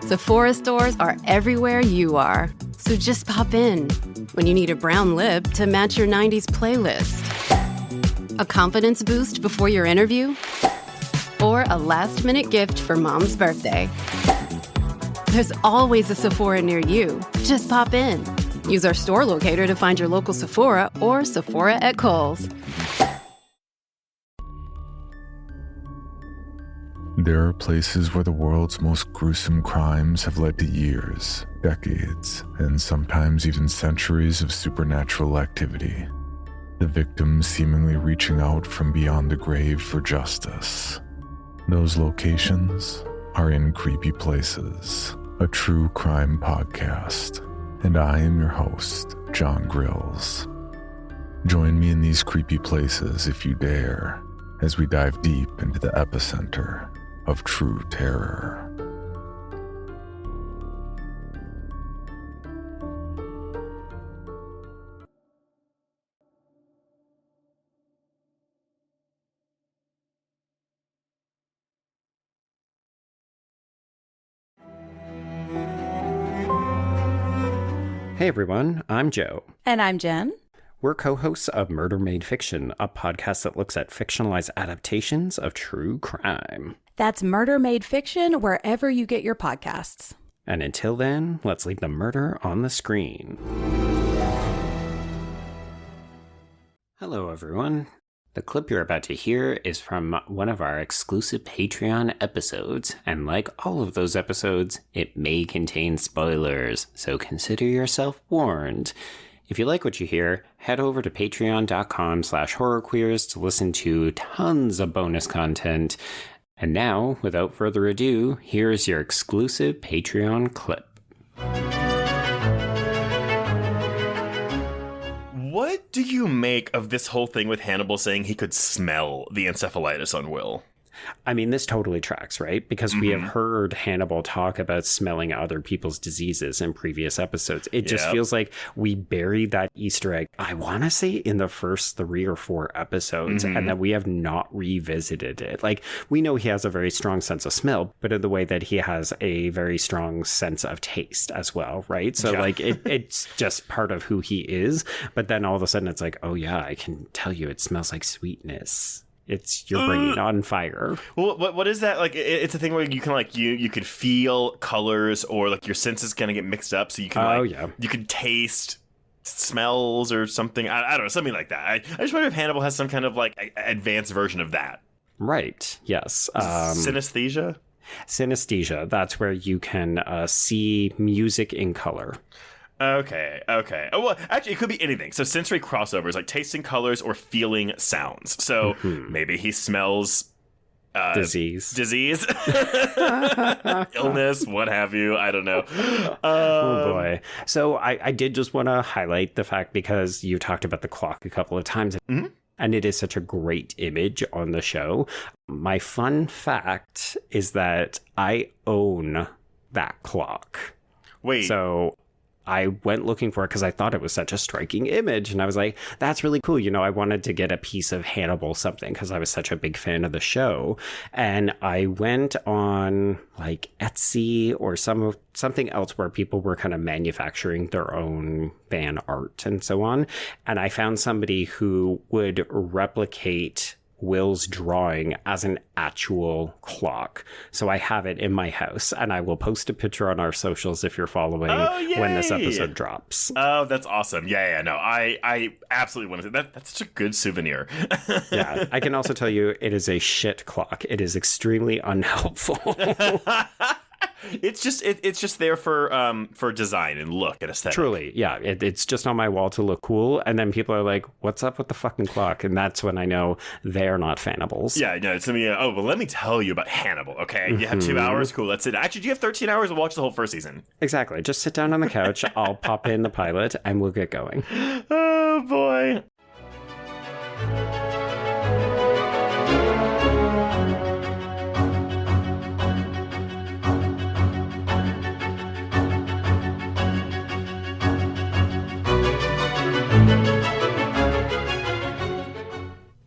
Sephora stores are everywhere you are. So just pop in. When you need a brown lip to match your 90s playlist. A confidence boost before your interview? Or a last-minute gift for mom's birthday. There's always a Sephora near you. Just pop in. Use our store locator to find your local Sephora or Sephora at Kohl's. There are places where the world's most gruesome crimes have led to years, decades, and sometimes even centuries of supernatural activity. The victims seemingly reaching out from beyond the grave for justice. Those locations are in Creepy Places, a true crime podcast, and I am your host, John Grills. Join me in these creepy places if you dare, as we dive deep into the epicenter of true terror. Hey everyone, I'm Joe. And I'm Jen. We're co-hosts of Murder Made Fiction, a podcast that looks at fictionalized adaptations of true crime. That's Murder Made Fiction wherever you get your podcasts. And until then, let's leave the murder on the screen. Hello everyone. The clip you're about to hear is from one of our exclusive Patreon episodes, and like all of those episodes, it may contain spoilers, so consider yourself warned. If you like what you hear, head over to patreon.com/horrorqueers to listen to tons of bonus content. And now, without further ado, here's your exclusive Patreon clip. What do you make of this whole thing with Hannibal saying he could smell the encephalitis on Will? I mean, this totally tracks, right? Because we have heard Hannibal talk about smelling other people's diseases in previous episodes. It just feels like we buried that Easter egg, I want to say, in the first 3 or 4 episodes, and that we have not revisited it. Like, we know he has a very strong sense of smell, but in the way that he has a very strong sense of taste as well, right? So, like, it's just part of who he is. But then all of a sudden it's like, oh, yeah, I can tell you it smells like sweetness. It's your brain on fire. Well, what is that? Like, it's a thing where you can, like, you could feel colors, or like your senses kind of get mixed up, so you can you can taste smells or something. I don't know, something like that. I just wonder if Hannibal has some kind of like advanced version of that. Right. Yes. Synesthesia. Synesthesia. That's where you can see music in color. Okay. Oh, well, actually, it could be anything. So sensory crossovers, like tasting colors or feeling sounds. So maybe he smells disease, illness, what have you. I don't know. Oh boy. So I did just want to highlight the fact, because you talked about the clock a couple of times. And it is such a great image on the show. My fun fact is that I own that clock. Wait. So I went looking for it because I thought it was such a striking image. And I was like, that's really cool. You know, I wanted to get a piece of Hannibal something because I was such a big fan of the show. And I went on like Etsy or something else where people were kind of manufacturing their own fan art and so on. And I found somebody who would replicate Will's drawing as an actual clock. So I have it in my house, and I will post a picture on our socials if you're following when this episode drops. Oh, that's awesome. Yeah, no, I absolutely want to say that. That's such a good souvenir. Yeah, I can also tell you it is a shit clock. It is extremely unhelpful. It's just there for design and look and aesthetic. Truly, yeah. It's just on my wall to look cool, and then people are like, "What's up with the fucking clock?" And that's when I know they're not Fannibles. Yeah, no. It's me. Oh, well, let me tell you about Hannibal. Okay, you have 2 hours. Cool. That's it. Actually, do you have 13 hours to watch the whole first season? Exactly. Just sit down on the couch. I'll pop in the pilot, and we'll get going. Oh boy.